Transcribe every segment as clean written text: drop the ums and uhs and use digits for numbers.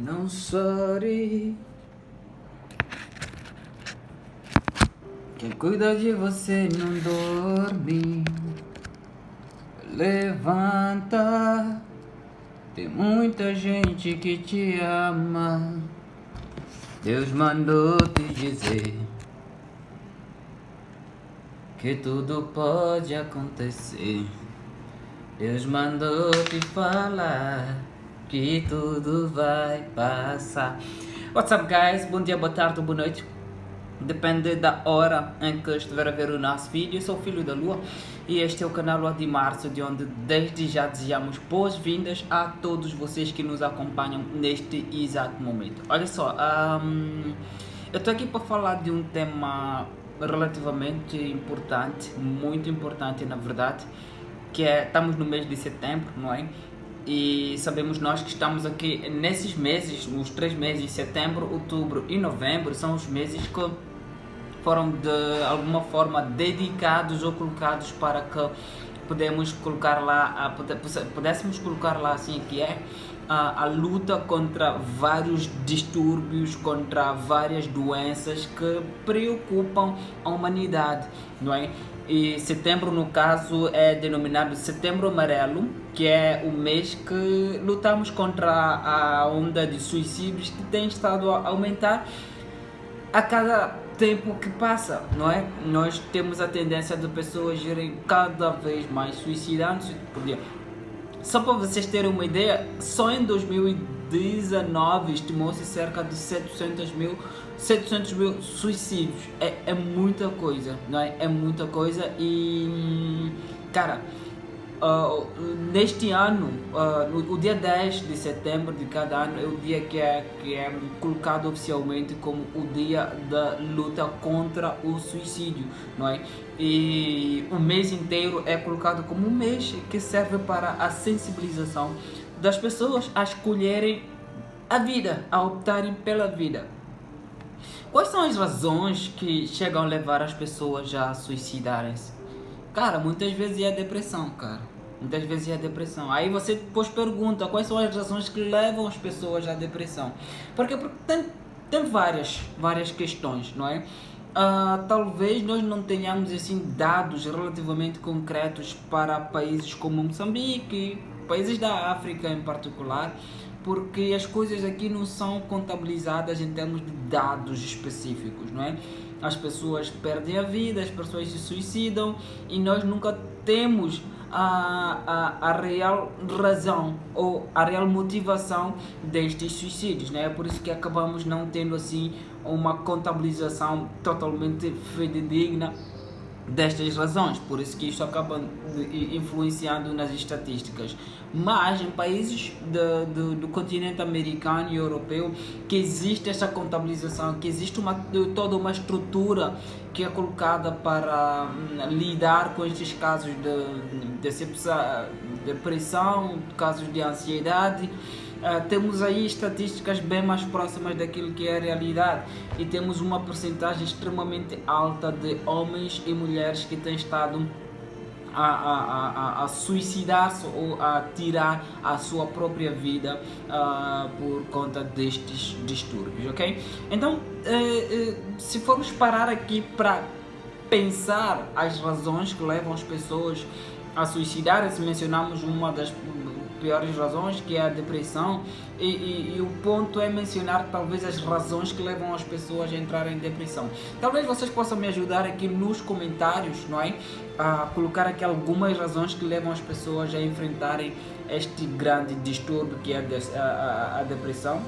Não chore, quem cuida de você não dorme. Levanta, tem muita gente que te ama. Deus mandou te dizer que tudo pode acontecer. Deus mandou te falar que tudo vai passar. What's up, guys? Bom dia, boa tarde, boa noite. Depende da hora em que estiver a ver o nosso vídeo. Eu sou o Filho da Lua e este é o canal Lua de Março, de onde desde já desejamos boas-vindas a todos vocês que nos acompanham neste exato momento. Olha só, eu estou aqui para falar de um tema relativamente importante, muito importante na verdade, que é, estamos no mês de setembro, não é? E sabemos nós que estamos aqui nesses meses, nos 3 meses, setembro, outubro e novembro, são os meses que foram de alguma forma dedicados ou colocados para que pudéssemos colocar lá assim que é a luta contra vários distúrbios, contra várias doenças que preocupam a humanidade, não é? E setembro, no caso, é denominado Setembro Amarelo, que é o mês que lutamos contra a onda de suicídios que tem estado a aumentar a cada tempo que passa, não é? Nós temos a tendência de pessoas irem cada vez mais suicidando-se por dia. Só para vocês terem uma ideia, só em 2019 estimou-se cerca de 700 mil suicídios. É muita coisa, não é? É muita coisa e, cara, neste ano, o dia 10 de setembro de cada ano é o dia que é colocado oficialmente como o dia da luta contra o suicídio, não é? E o mês inteiro é colocado como um mês que serve para a sensibilização das pessoas a escolherem a vida, a optarem pela vida. Quais são as razões que chegam a levar as pessoas a suicidarem-se? Cara, muitas vezes é a depressão, cara. Muitas vezes é a depressão. Aí você depois pergunta quais são as razões que levam as pessoas à depressão. Porque tem várias questões, não é? Talvez nós não tenhamos assim dados relativamente concretos para países como Moçambique, países da África em particular, porque as coisas aqui não são contabilizadas em termos de dados específicos, não é? As pessoas perdem a vida, as pessoas se suicidam e nós nunca temos a real razão ou a real motivação destes suicídios, né? É por isso que acabamos não tendo assim uma contabilização totalmente fidedigna destas razões, por isso que isso acaba influenciando nas estatísticas. Mas em países do continente americano e europeu que existe essa contabilização, que existe toda uma estrutura que é colocada para lidar com estes casos de depressão, casos de ansiedade. Temos aí estatísticas bem mais próximas daquilo que é a realidade e temos uma porcentagem extremamente alta de homens e mulheres que têm estado a suicidar-se ou a tirar a sua própria vida por conta destes distúrbios, ok? Então, se formos parar aqui para pensar as razões que levam as pessoas a suicidar-se, mencionamos uma das piores razões, que é a depressão, e o ponto é mencionar talvez as razões que levam as pessoas a entrarem em depressão. Talvez vocês possam me ajudar aqui nos comentários, não é? A colocar aqui algumas razões que levam as pessoas a enfrentarem este grande distúrbio que é a depressão.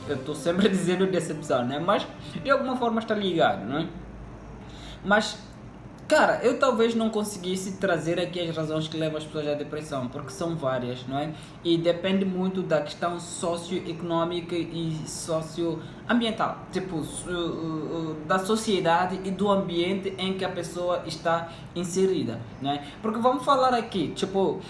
Eu estou sempre dizendo decepção, né? Mas de alguma forma está ligado, não é? Mas, cara, eu talvez não conseguisse trazer aqui as razões que levam as pessoas à depressão, porque são várias, não é? E depende muito da questão socioeconômica e socioambiental, tipo, da sociedade e do ambiente em que a pessoa está inserida, não é? Porque vamos falar aqui, tipo,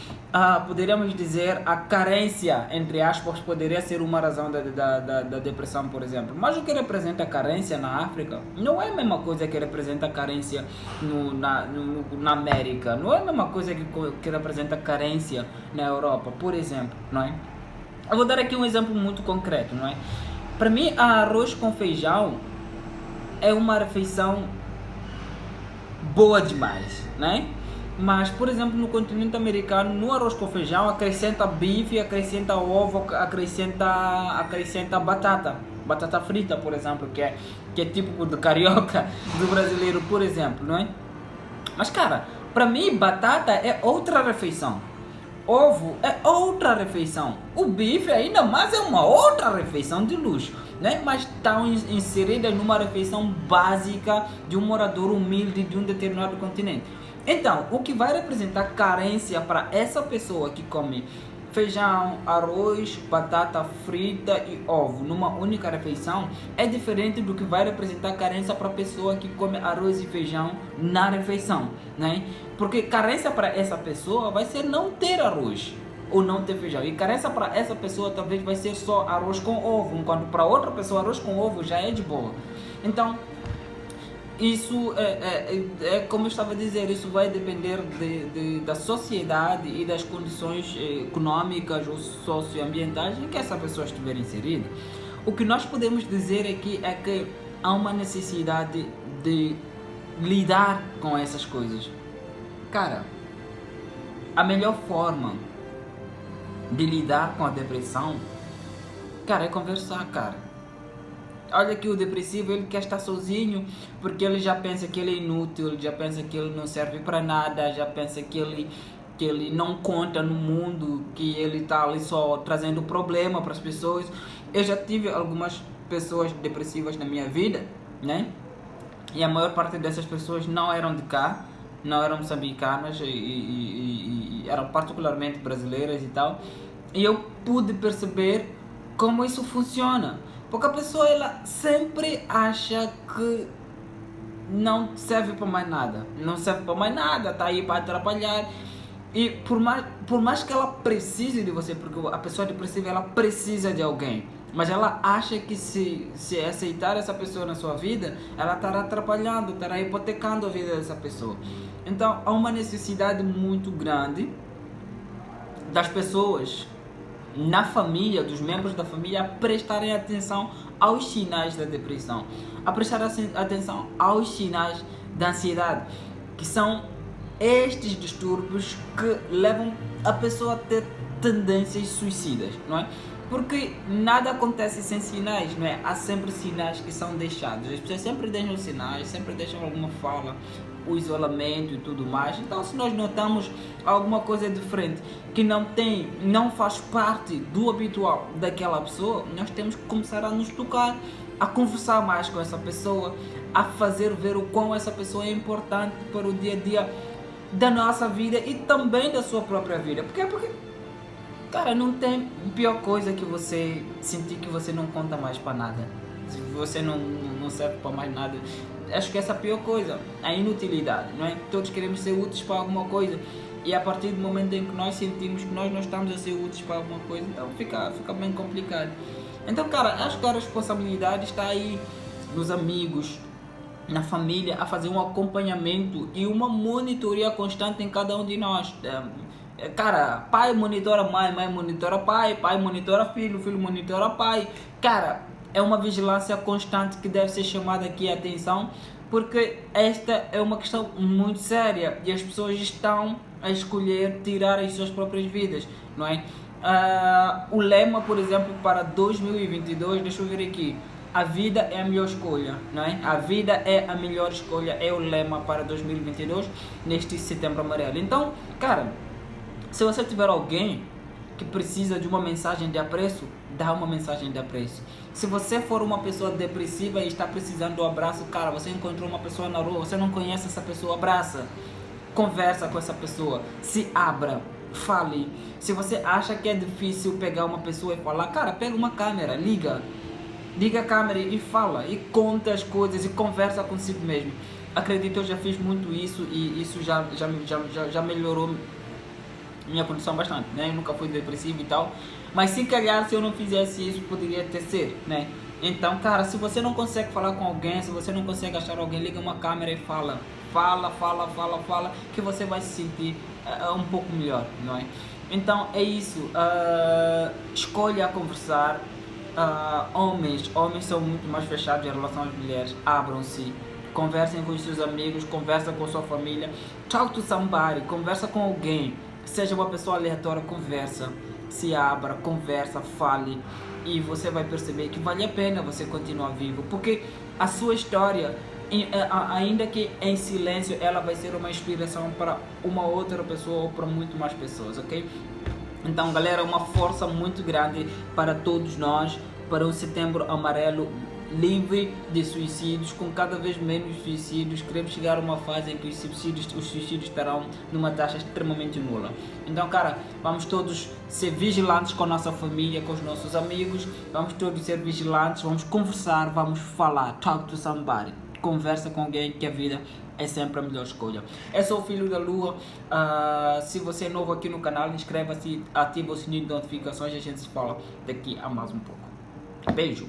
poderíamos dizer a carência, entre aspas, poderia ser uma razão da depressão, por exemplo. Mas o que representa a carência na África não é a mesma coisa que representa a carência na América. Não é a mesma coisa que representa a carência na Europa, por exemplo, não é? Eu vou dar aqui um exemplo muito concreto, não é? Para mim, arroz com feijão é uma refeição boa demais, né? Mas, por exemplo, no continente americano, no arroz com feijão, acrescenta bife, acrescenta ovo, acrescenta batata frita, por exemplo, que é típico do carioca, do brasileiro, por exemplo, não é? Mas, cara, para mim, batata é outra refeição. Ovo é outra refeição. O bife ainda mais é uma outra refeição de luxo, né? Mas estão inseridas numa refeição básica de um morador humilde de um determinado continente. Então, o que vai representar carência para essa pessoa que come feijão, arroz, batata frita e ovo numa única refeição é diferente do que vai representar carência para a pessoa que come arroz e feijão na refeição, né? Porque carência para essa pessoa vai ser não ter arroz ou não ter feijão, e carência para essa pessoa talvez vai ser só arroz com ovo, enquanto para outra pessoa arroz com ovo já é de boa. Então isso é como eu estava a dizer, isso vai depender da sociedade e das condições econômicas ou socioambientais em que essa pessoa estiver inserida. O que nós podemos dizer aqui é que há uma necessidade de lidar com essas coisas. Cara, a melhor forma de lidar com a depressão, cara, é conversar, cara. Olha que o depressivo, ele quer estar sozinho porque ele já pensa que ele é inútil, ele já pensa que ele não serve para nada, já pensa que ele não conta no mundo, que ele está ali só trazendo problema para as pessoas. Eu já tive algumas pessoas depressivas na minha vida, né? E a maior parte dessas pessoas não eram de cá, não eram moçambicanas e eram particularmente brasileiras e tal. E eu pude perceber como isso funciona. Porque a pessoa, ela sempre acha que não serve para mais nada. Não serve para mais nada, está aí para atrapalhar. E por mais que ela precise de você, porque a pessoa depressiva, ela precisa de alguém. Mas ela acha que se aceitar essa pessoa na sua vida, ela estará atrapalhando, estará hipotecando a vida dessa pessoa. Então há uma necessidade muito grande das pessoas na família, dos membros da família, a prestarem atenção aos sinais da depressão, a prestar atenção aos sinais da ansiedade, que são estes distúrbios que levam a pessoa a ter tendências suicidas, não é? Porque nada acontece sem sinais, não é? Há sempre sinais que são deixados, as pessoas sempre deixam sinais, sempre deixam alguma fala, o isolamento e tudo mais. Então, se nós notamos alguma coisa diferente que não faz parte do habitual daquela pessoa, nós temos que começar a nos tocar, a conversar mais com essa pessoa, a fazer ver o quão essa pessoa é importante para o dia a dia da nossa vida e também da sua própria vida. Porque cara, não tem pior coisa que você sentir que você não conta mais para nada, se você não serve para mais nada. Acho que essa é a pior coisa, a inutilidade, não é? Todos queremos ser úteis para alguma coisa, e a partir do momento em que nós sentimos que nós não estamos a ser úteis para alguma coisa, então fica bem complicado. Então, cara, acho que a responsabilidade está aí nos amigos, na família, a fazer um acompanhamento e uma monitoria constante em cada um de nós. Cara, pai monitora mãe, mãe monitora pai, pai monitora filho, filho monitora pai. Cara, é uma vigilância constante que deve ser chamada aqui a atenção, porque esta é uma questão muito séria e as pessoas estão a escolher tirar as suas próprias vidas, não é? O lema, por exemplo, para 2022, deixa eu ver aqui, a vida é a melhor escolha, não é? A vida é a melhor escolha, é o lema para 2022, neste Setembro Amarelo. Então, cara, se você tiver alguém que precisa de uma mensagem de apreço, dá uma mensagem de apreço. Se você for uma pessoa depressiva e está precisando do abraço, cara, você encontrou uma pessoa na rua, você não conhece essa pessoa, abraça, conversa com essa pessoa, se abra, fale. Se você acha que é difícil pegar uma pessoa e falar, cara, pega uma câmera, liga a câmera e fala, e conta as coisas e conversa consigo mesmo. Acredito, eu já fiz muito isso e isso já melhorou minha condição bastante, né? Eu nunca fui depressivo e tal, mas se calhar se eu não fizesse isso, poderia ter sido, né? Então, cara, se você não consegue falar com alguém, se você não consegue achar alguém, liga uma câmera e fala, que você vai se sentir um pouco melhor, não é? Então é isso, escolha conversar. Homens são muito mais fechados em relação às mulheres. Abram-se, conversem com os seus amigos, conversa com a sua família. Talk to somebody, conversa com alguém, seja uma pessoa aleatória, conversa, se abra, conversa, fale, e você vai perceber que vale a pena você continuar vivo, porque a sua história, ainda que em silêncio, ela vai ser uma inspiração para uma outra pessoa ou para muito mais pessoas, ok? Então, galera, uma força muito grande para todos nós, para um setembro amarelo livre de suicídios, com cada vez menos suicídios. Queremos chegar a uma fase em que os suicídios estarão numa taxa extremamente nula. Então, cara, vamos todos ser vigilantes com a nossa família, com os nossos amigos, vamos todos ser vigilantes, vamos conversar, vamos falar, talk to somebody, conversa com alguém, que a vida é sempre a melhor escolha. Eu sou o Filho da Lua. Se você é novo aqui no canal, inscreva-se, ativa o sininho de notificações e a gente se fala daqui a mais um pouco. Beijo!